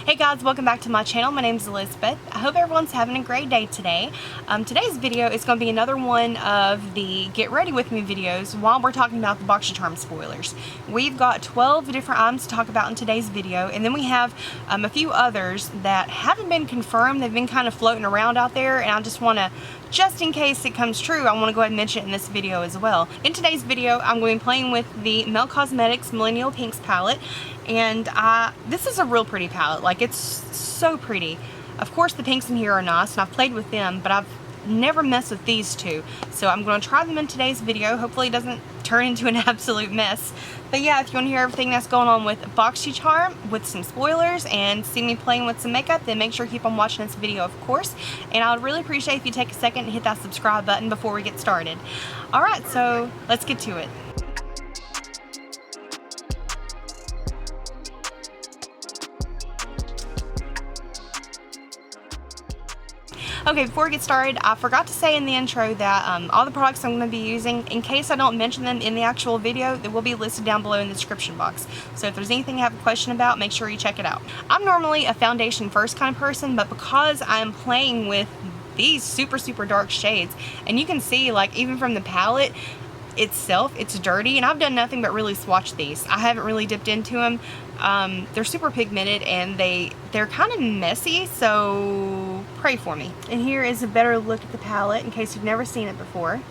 Hey guys, welcome back to my channel. My name is Elizabeth. I hope everyone's having a great day today. Today's video is going to be another one of the Get Ready With Me videos while we're talking about the Boxycharm spoilers. We've got 12 different items to talk about in today's video, and then we have a few others that haven't been confirmed. They've been kind of floating around out there, and I just want to, just in case it comes true, I want to go ahead and mention it in this video as well. In today's video, I'm going to be playing with the Mel Cosmetics Millennial Pinks palette, and this is a real pretty palette. Like, it's so pretty. Of course the pinks in here are nice, and I've played with them, but I've never messed with these two. So I'm going to try them in today's video. Hopefully it doesn't turn into an absolute mess. But yeah, if you want to hear everything that's going on with Boxycharm, with some spoilers, and see me playing with some makeup, then make sure to keep on watching this video, of course. And I would really appreciate if you take a second and hit that subscribe button before we get started. Alright, so let's get to it. Okay, before we get started, I forgot to say in the intro that all the products I'm going to be using, in case I don't mention them in the actual video, they will be listed down below in the description box. So if there's anything you have a question about, make sure you check it out. I'm normally a foundation first kind of person, but because I'm playing with these super dark shades, and you can see, like, even from the palette itself, it's dirty, and I've done nothing but really swatch these. I haven't really dipped into them. They're super pigmented, and they're kind of messy, so pray for me. And here is a better look at the palette in case you've never seen it before.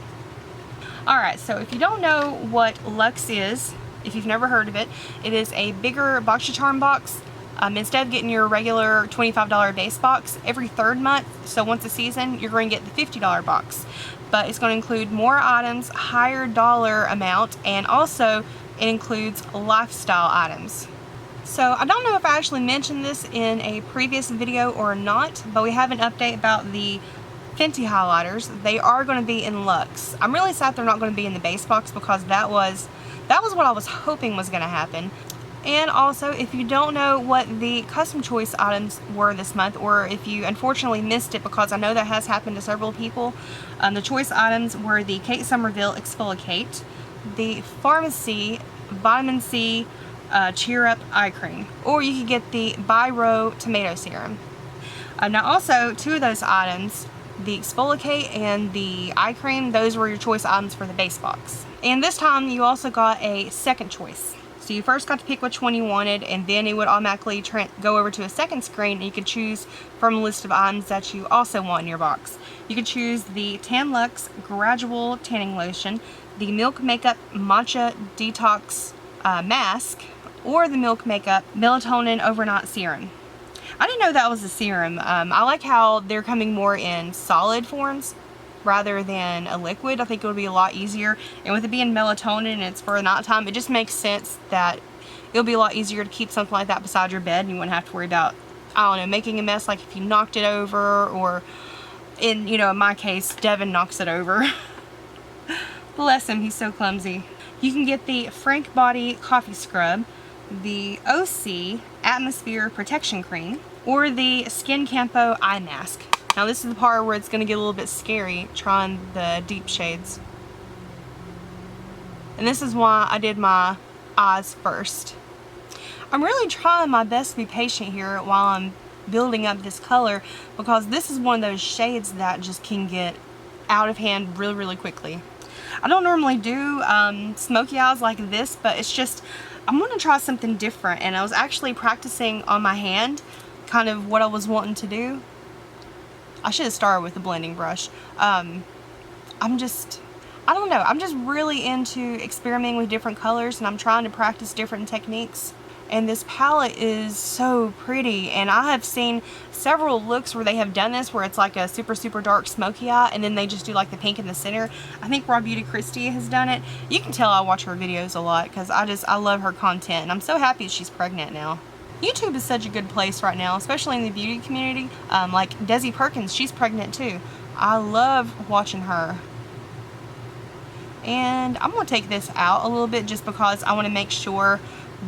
Alright, so if you don't know what Luxe is, if you've never heard of it, it is a bigger Boxycharm box. Instead of getting your regular $25 base box every third month, so once a season, you're going to get the $50 box. But it's going to include more items, higher dollar amount, and also it includes lifestyle items. So I don't know if I actually mentioned this in a previous video or not, but we have an update about the Fenty highlighters. They are going to be in Luxe. I'm really sad they're not going to be in the base box, because that was what I was hoping was going to happen. And also, if you don't know what the custom choice items were this month, or if you unfortunately missed it, because I know that has happened to several people, the choice items were the Kate Somerville Exfoliate, the Pharmacy Vitamin C Cheer Up Eye Cream, or you could get the Biro Tomato Serum. Now also, two of those items, the Exfoliate and the eye cream, those were your choice items for the base box. And this time you also got a second choice. So you first got to pick which one you wanted, and then it would automatically go over to a second screen, and you could choose from a list of items that you also want in your box. You could choose the Tan Luxe Gradual Tanning Lotion, the Milk Makeup Matcha Detox Mask, or the Milk Makeup Melatonin Overnight Serum. I didn't know that was a serum. I like how they're coming more in solid forms rather than a liquid. I think it would be a lot easier, and with it being melatonin and it's for nighttime, it just makes sense that it'll be a lot easier to keep something like that beside your bed, and you wouldn't have to worry about, I don't know, making a mess, like if you knocked it over, or in my case, Devin knocks it over. Bless him, he's so clumsy. You can get the Frank Body Coffee Scrub, the OC Atmosphere Protection Cream, or the Skin Campo Eye Mask. Now this is the part where it's going to get a little bit scary trying the deep shades. And this is why I did my eyes first. I'm really trying my best to be patient here while I'm building up this color, because this is one of those shades that just can get out of hand really quickly. I don't normally do smoky eyes like this, but it's just, I'm going to try something different, and I was actually practicing on my hand kind of what I was wanting to do. I should have started with the blending brush. I don't know, I'm just really into experimenting with different colors, and I'm trying to practice different techniques. And this palette is so pretty, and I have seen several looks where they have done this, where it's like a super dark smoky eye, and then they just do like the pink in the center. I think Raw Beauty Christie has done it. You can tell I watch her videos a lot, because I love her content, and I'm so happy she's pregnant now. YouTube is such a good place right now, especially in the beauty community. Like Desi Perkins, she's pregnant too. I love watching her. And I'm going to take this out a little bit, just because I want to make sure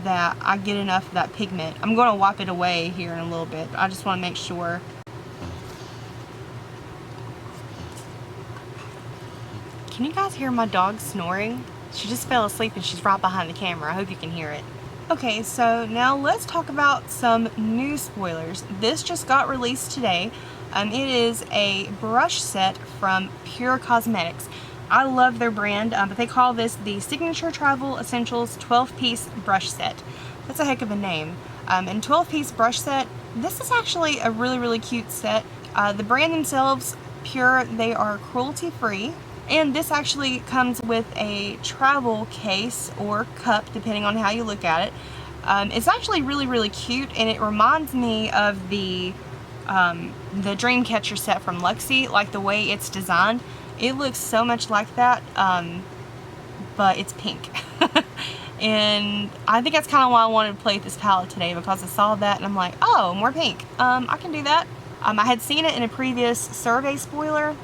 that I get enough of that pigment. I'm going to wipe it away here in a little bit. I just want to make sure. Can you guys hear my dog snoring? She just fell asleep, and she's right behind the camera. I hope you can hear it. Okay, so now let's talk about some new spoilers. This just got released today. It is a brush set from Pure Cosmetics. I love their brand, but they call this the Signature Travel Essentials 12-piece brush set. That's a heck of a name. And 12-piece brush set, this is actually a really cute set. The brand themselves, Pure, they are cruelty-free. And this actually comes with a travel case or cup, depending on how you look at it. It's actually really cute, and it reminds me of the Dreamcatcher set from Luxie, like the way it's designed. It looks so much like that, but it's pink. And I think that's kind of why I wanted to play with this palette today, because I saw that and I'm like, oh, more pink. I can do that. I had seen it in a previous survey spoiler.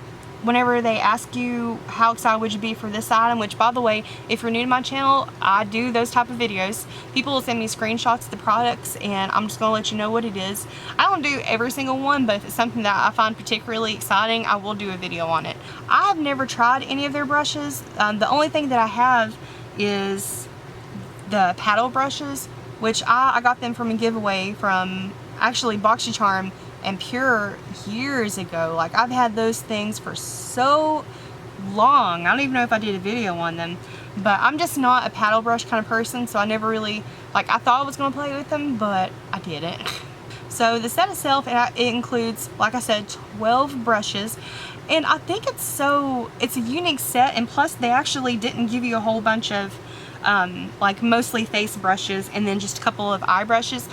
Whenever they ask you how excited would you be for this item, which by the way, if you're new to my channel, I do those type of videos. People will send me screenshots of the products and I'm just going to let you know what it is. I don't do every single one, but if it's something that I find particularly exciting, I will do a video on it. I have never tried any of their brushes. The only thing that I have is the paddle brushes, which I got them from a giveaway from actually Boxycharm and Pure years ago. Like, I've had those things for so long. I don't even know if I did a video on them, but I'm just not a paddle brush kind of person, so I never really, like, I thought I was going to play with them, but I didn't. So the set itself, it includes, like I said, 12 brushes, and I think it's a unique set, and plus they actually didn't give you a whole bunch of like mostly face brushes and then just a couple of eye brushes.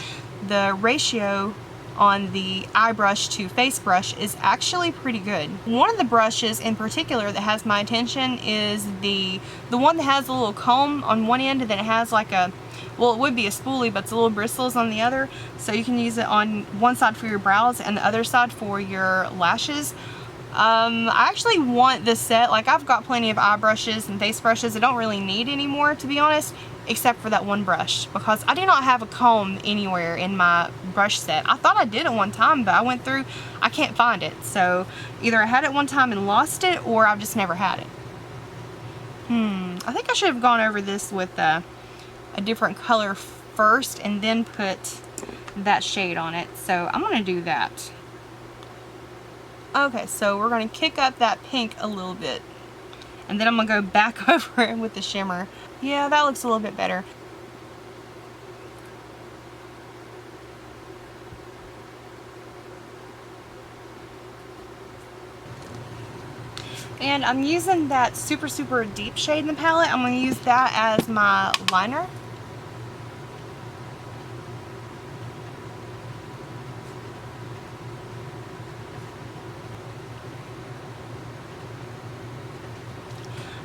The ratio on the eye brush to face brush is actually pretty good. One of the brushes in particular that has my attention is the one that has a little comb on one end, and then it has like a, well, it would be a spoolie, but it's a little bristles on the other, so you can use it on one side for your brows and the other side for your lashes. I actually want this set. Like, I've got plenty of eye brushes and face brushes I don't really need anymore, to be honest, except for that one brush, because I do not have a comb anywhere in my brush set. I thought I did at one time, but I went through, I can't find it. So either I had it one time and lost it, or I've just never had it. I think I should have gone over this with a different color first and then put that shade on it. So I'm going to do that. Okay, so we're going to kick up that pink a little bit, and then I'm going to go back over it with the shimmer. Yeah, that looks a little bit better. And I'm using that super deep shade in the palette. I'm going to use that as my liner.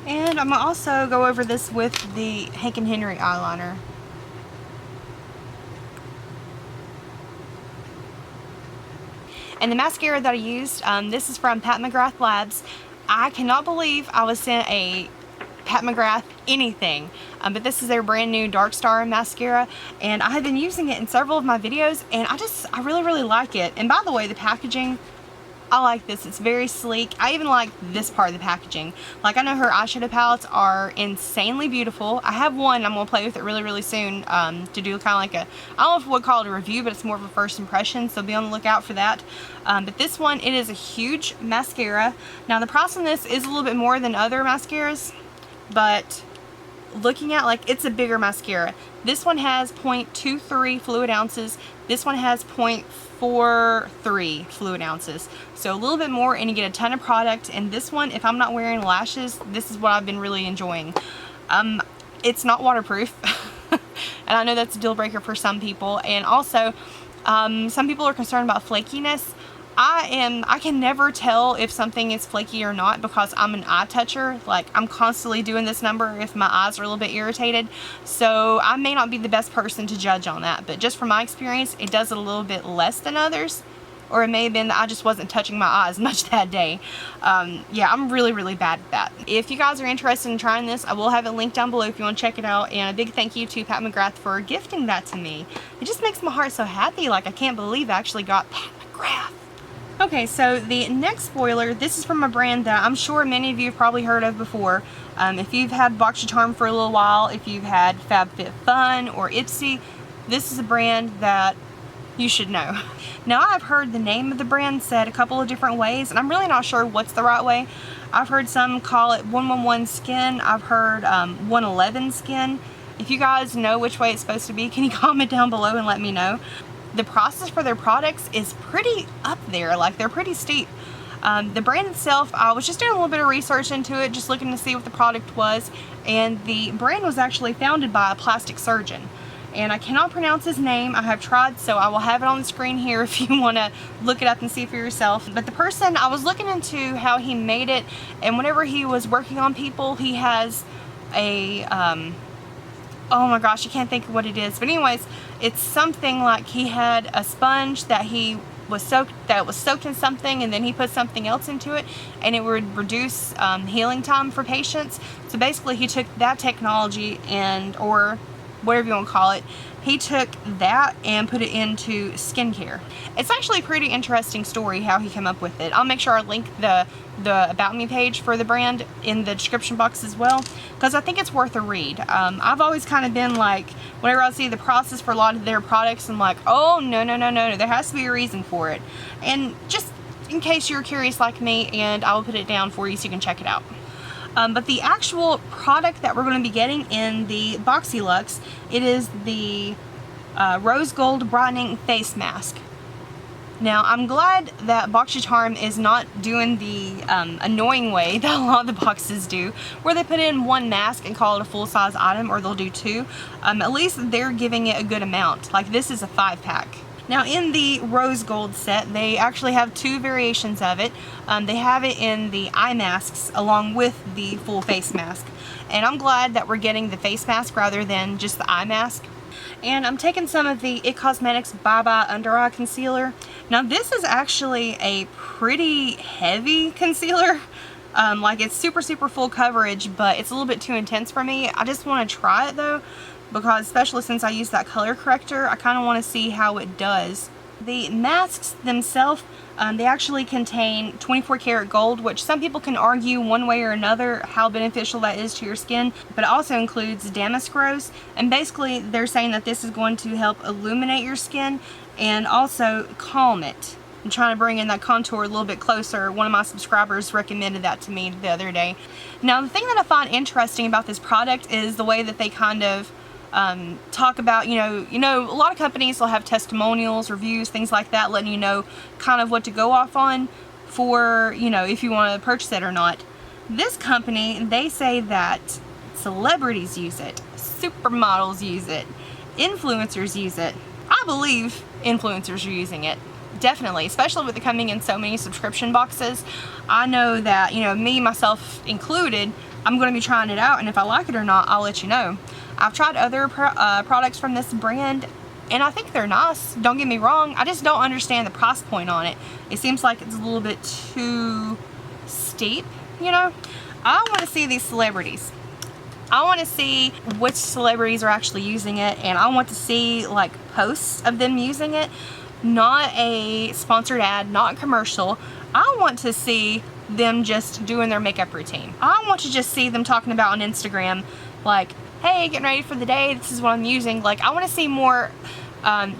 And I'm going to also go over this with the Hank & Henry eyeliner. And the mascara that I used, this is from Pat McGrath Labs. I cannot believe I was sent a Pat McGrath anything, but this is their brand new Dark Star mascara, and I have been using it in several of my videos, and I really like it. And by the way, the packaging, I like this. It's very sleek. I even like this part of the packaging. Like, I know her eyeshadow palettes are insanely beautiful. I have one. I'm going to play with it really soon to do kind of like a, I don't know if we would call it a review, but it's more of a first impression, so be on the lookout for that. But this one, it is a huge mascara. Now, the price on this is a little bit more than other mascaras, but looking at, like, it's a bigger mascara. This one has 0.23 fluid ounces. This one has 0.43 fluid ounces. So a little bit more, and you get a ton of product. And this one, if I'm not wearing lashes, this is what I've been really enjoying. It's not waterproof. And I know that's a deal breaker for some people. And also, some people are concerned about flakiness. I can never tell if something is flaky or not, because I'm an eye toucher. Like, I'm constantly doing this number if my eyes are a little bit irritated. So I may not be the best person to judge on that, but just from my experience, it does it a little bit less than others. Or it may have been that I just wasn't touching my eyes much that day. Yeah, I'm really bad at that. If you guys are interested in trying this, I will have it linked down below if you want to check it out. And a big thank you to Pat McGrath for gifting that to me. It just makes my heart so happy. Like, I can't believe I actually got Pat McGrath. Okay, so the next spoiler, this is from a brand that I'm sure many of you have probably heard of before. If you've had Boxycharm for a little while, if you've had FabFitFun or Ipsy, this is a brand that you should know. Now, I've heard the name of the brand said a couple of different ways, and I'm really not sure what's the right way. I've heard some call it 111 Skin. I've heard 111 Skin. If you guys know which way it's supposed to be, can you comment down below and let me know? The process for their products is pretty up there, like they're pretty steep. The brand itself, I was just doing a little bit of research into it, just looking to see what the product was, and the brand was actually founded by a plastic surgeon. And I cannot pronounce his name. I have tried, so I will have it on the screen here if you want to look it up and see for yourself. But the person, I was looking into how he made it, and whenever he was working on people, he has a, oh my gosh, I can't think of what it is. But anyways, it's something like he had a sponge that was soaked in something, and then he put something else into it, and it would reduce healing time for patients. So basically, he took that technology or whatever you want to call it, he took that and put it into skincare. It's actually a pretty interesting story how he came up with it. I'll make sure I link the About Me page for the brand in the description box as well, because I think it's worth a read. I've always kind of been like, whenever I see the process for a lot of their products, I'm like, oh, no, there has to be a reason for it. And just in case you're curious like me, and I'll put it down for you so you can check it out. But the actual product that we're going to be getting in the Boxyluxe, it is the Rose Gold Brightening Face Mask. Now, I'm glad that Boxycharm is not doing the annoying way that a lot of the boxes do, where they put in one mask and call it a full-size item, or they'll do two. At least they're giving it a good amount. Like, this is a 5-pack. Now, in the rose gold set, they actually have two variations of it. They have it in the eye masks along with the full face mask. And I'm glad that we're getting the face mask rather than just the eye mask. And I'm taking some of the IT Cosmetics Bye Bye Under Eye Concealer. Now, this is actually a pretty heavy concealer. Like, it's super full coverage, but it's a little bit too intense for me. I just want to try it though, because especially since I use that color corrector, I kind of want to see how it does. The masks themselves, they actually contain 24 karat gold, which some people can argue one way or another how beneficial that is to your skin, but it also includes damask rose, and basically they're saying that this is going to help illuminate your skin and also calm it. I'm trying to bring in that contour a little bit closer. One of my subscribers recommended that to me the other day. Now, the thing that I find interesting about this product is the way that they kind of talk about, you know, a lot of companies will have testimonials, reviews, things like that, letting you know kind of what to go off on for, you know, if you want to purchase it or not. This company, they say that celebrities use it, supermodels use it, influencers use it. I believe influencers are using it. Definitely, especially with it coming in so many subscription boxes. I know that, you know, me, myself included, I'm going to be trying it out, and if I like it or not, I'll let you know. I've tried other products from this brand, and I think they're nice. Don't get me wrong. I just don't understand the price point on it. It seems like it's a little bit too steep, you know. I want to see these celebrities. I want to see which celebrities are actually using it, and I want to see like posts of them using it. Not a sponsored ad, not a commercial. I want to see them just doing their makeup routine. I want to just see them talking about on Instagram, like, hey, getting ready for the day, this is what I'm using. Like, I want to see more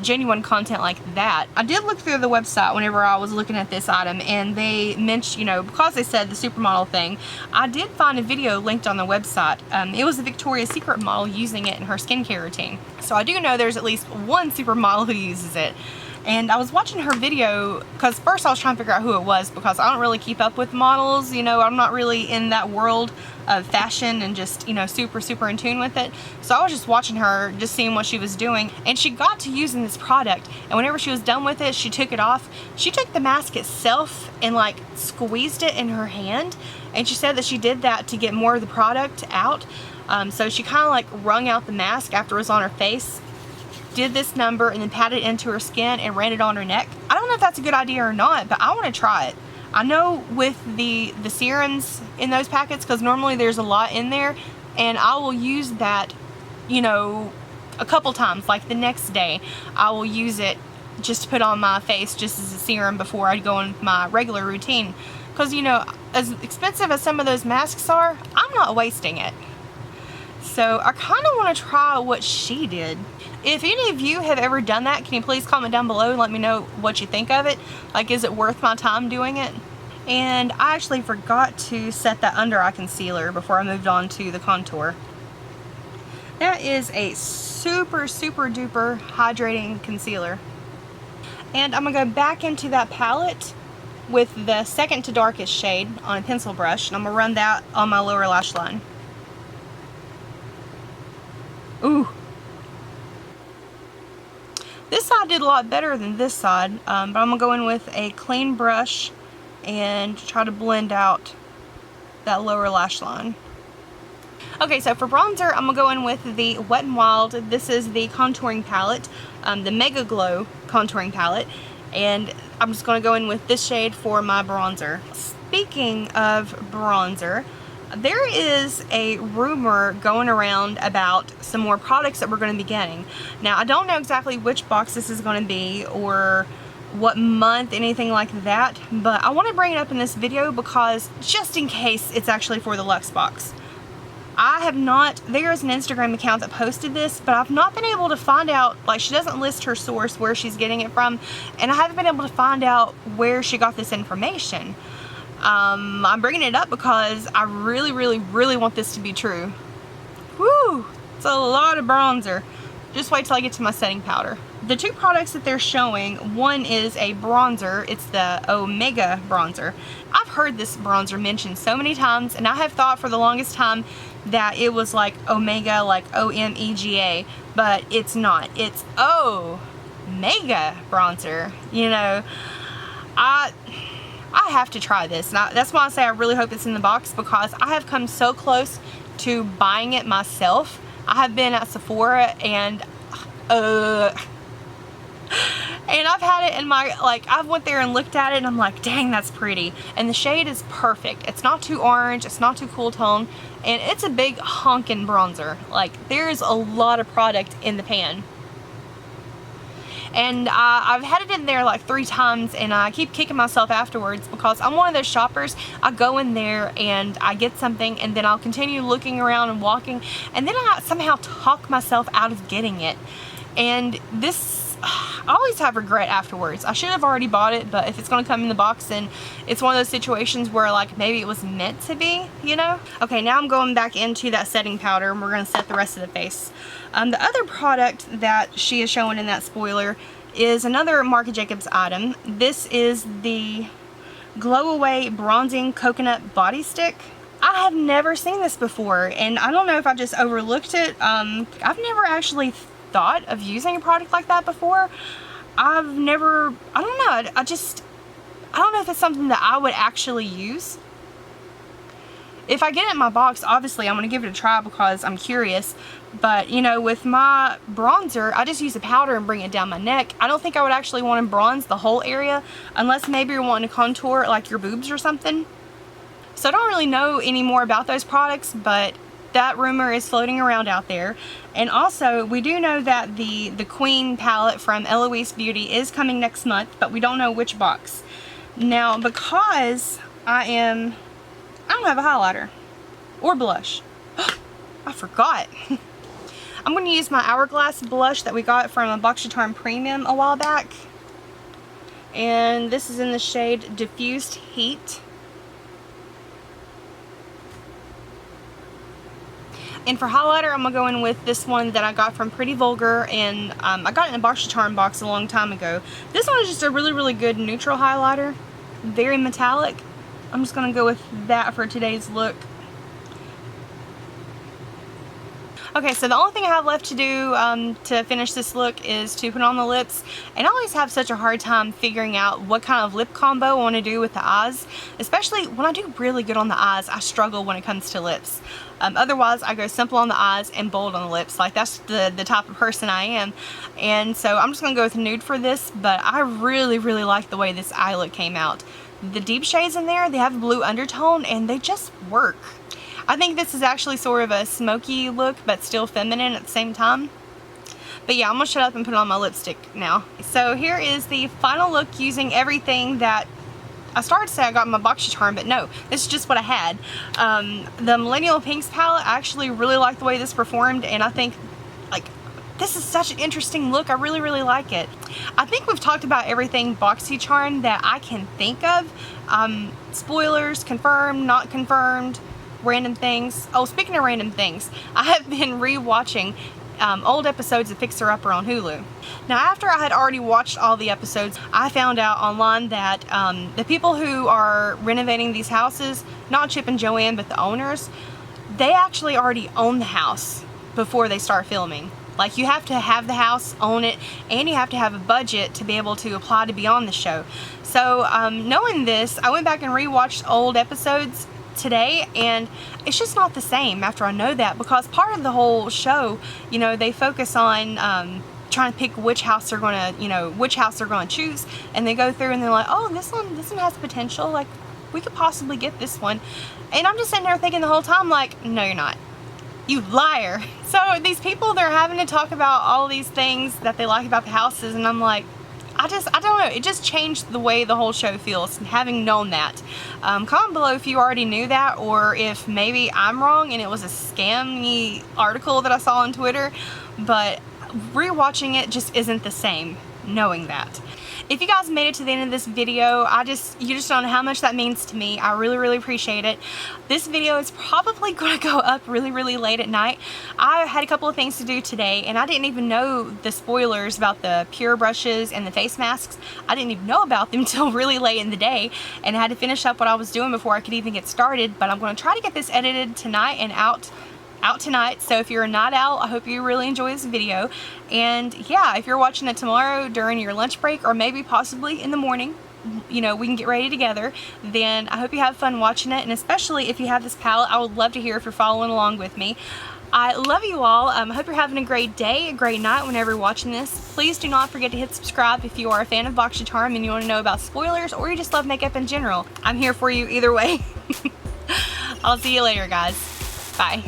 genuine content like that. I did look through the website whenever I was looking at this item, and they mentioned, you know, because they said the supermodel thing, I did find a video linked on the website. It was a Victoria's Secret model using it in her skincare routine. So I do know there's at least one supermodel who uses it. And I was watching her video, because first I was trying to figure out who it was, because I don't really keep up with models, you know, I'm not really in that world of fashion and just, you know, super in tune with it. So I was just watching her, just seeing what she was doing, and she got to using this product, and whenever she was done with it, she took it off. She took the mask itself and like squeezed it in her hand, and she said that she did that to get more of the product out. So she kind of like wrung out the mask after it was on her face, did this number, and then patted it into her skin and ran it on her neck. I don't know if that's a good idea or not, but I want to try it. I know with the serums in those packets, because normally there's a lot in there, and I will use that, you know, a couple times. Like the next day, I will use it just to put on my face just as a serum before I'd go on my regular routine. Because, you know, as expensive as some of those masks are, I'm not wasting it. So I kind of want to try what she did. If any of you have ever done that, can you please comment down below and let me know what you think of it? Like, is it worth my time doing it? And I actually forgot to set that under eye concealer before I moved on to the contour. That is a super duper hydrating concealer. And I'm going to go back into that palette with the second to darkest shade on a pencil brush, and I'm going to run that on my lower lash line. Ooh. This side did a lot better than this side, but I'm going to go in with a clean brush and try to blend out that lower lash line. Okay, so for bronzer, I'm going to go in with the Wet n Wild. This is the contouring palette, the Mega Glow contouring palette, and I'm just going to go in with this shade for my bronzer. Speaking of bronzer, there is a rumor going around about some more products that we're going to be getting. Now, I don't know exactly which box this is going to be or what month, anything like that, but I want to bring it up in this video because just in case it's actually for the Luxe box. I have not, there is an Instagram account that posted this, but I've not been able to find out, like, she doesn't list her source where she's getting it from, and I haven't been able to find out where she got this information. I'm bringing it up because I really want this to be true. Woo! It's a lot of bronzer. Just wait till I get to my setting powder. The two products that they're showing, one is a bronzer. It's the Omega bronzer. I've heard this bronzer mentioned so many times, and I have thought for the longest time that it was like Omega, like O-M-E-G-A, but it's not. It's Omega bronzer. You know, I have to try this. And that's why I say I really hope it's in the box, because I have come so close to buying it myself. I have been at Sephora and I've had it in my, like, I've went there and looked at it and I'm like, dang, that's pretty. And the shade is perfect. It's not too orange, it's not too cool tone, and it's a big honkin' bronzer. Like, there's a lot of product in the pan. And I've had it in there like 3 times, and I keep kicking myself afterwards because I'm one of those shoppers. I go in there and I get something, and then I'll continue looking around and walking, and then I somehow talk myself out of getting it. And this, I always have regret afterwards. I should have already bought it, but if it's going to come in the box, then it's one of those situations where, like, maybe it was meant to be, you know? Okay, now I'm going back into that setting powder, and we're going to set the rest of the face. The other product that she is showing in that spoiler is another Marc Jacobs item. This is the Glow Away Bronzing Coconut Body Stick. I have never seen this before, and I don't know if I just overlooked it. I've never actually thought of using a product like that before. I don't know, I don't know if it's something that I would actually use. If I get it in my box, obviously I'm going to give it a try because I'm curious. But, you know, with my bronzer, I just use a powder and bring it down my neck. I don't think I would actually want to bronze the whole area, unless maybe you're wanting to contour like your boobs or something. So I don't really know any more about those products, but that rumor is floating around out there. And also, we do know that the Queen palette from Eloise Beauty is coming next month, but we don't know which box. Now, because I don't have a highlighter or blush. I forgot. I'm going to use my Hourglass blush that we got from a Boxycharm Premium a while back. And this is in the shade Diffused Heat. And for highlighter, I'm going to go in with this one that I got from Pretty Vulgar, and I got it in a Boxycharm box a long time ago. This one is just a really good neutral highlighter. Very metallic. I'm just going to go with that for today's look. Okay, so the only thing I have left to do to finish this look is to put on the lips. And I always have such a hard time figuring out what kind of lip combo I want to do with the eyes. Especially when I do really good on the eyes, I struggle when it comes to lips. Otherwise, I go simple on the eyes and bold on the lips. Like, that's the type of person I am. And so I'm just going to go with nude for this. But I really like the way this eye look came out. The deep shades in there, they have a blue undertone, and they just work. I think this is actually sort of a smoky look, but still feminine at the same time. But yeah, I'm gonna shut up and put on my lipstick now. So here is the final look using everything that I started to say I got in my Boxycharm, but no, this is just what I had. The Millennial Pinks palette, I actually really like the way this performed, and I think, like, this is such an interesting look. I really, really like it. I think we've talked about everything Boxycharm that I can think of. Spoilers, confirmed, not confirmed, random things. Oh, speaking of random things, I have been re-watching old episodes of Fixer Upper on Hulu. Now, after I had already watched all the episodes, I found out online that the people who are renovating these houses, not Chip and Joanne, but the owners, they actually already own the house before they start filming. Like, you have to have the house, own it, and you have to have a budget to be able to apply to be on the show. So, knowing this, I went back and re-watched old episodes today, and it's just not the same after I know that, because part of the whole show, you know, they focus on trying to pick which house they're gonna, you know, which house they're gonna choose, and they go through and they're like, oh, this one has potential, like, we could possibly get this one. And I'm just sitting there thinking the whole time, like, no, you're not. You liar. So these people, they're having to talk about all these things that they like about the houses, and I'm like, I don't know, it just changed the way the whole show feels, having known that. Comment below if you already knew that, or if maybe I'm wrong and it was a scammy article that I saw on Twitter, but rewatching it just isn't the same knowing that. If you guys made it to the end of this video, you just don't know how much that means to me. I really, really appreciate it. This video is probably going to go up really, really late at night. I had a couple of things to do today, and I didn't even know the spoilers about the pure brushes and the face masks. I didn't even know about them until really late in the day, and I had to finish up what I was doing before I could even get started. But I'm going to try to get this edited tonight and out tonight. So if you're a night owl, I hope you really enjoy this video. And yeah, if you're watching it tomorrow during your lunch break, or maybe possibly in the morning, you know, we can get ready together, then I hope you have fun watching it. And especially if you have this palette, I would love to hear if you're following along with me. I love you all. I hope you're having a great day, a great night whenever you're watching this. Please do not forget to hit subscribe if you are a fan of Boxycharm and you want to know about spoilers, or you just love makeup in general. I'm here for you either way. I'll see you later, guys. Bye.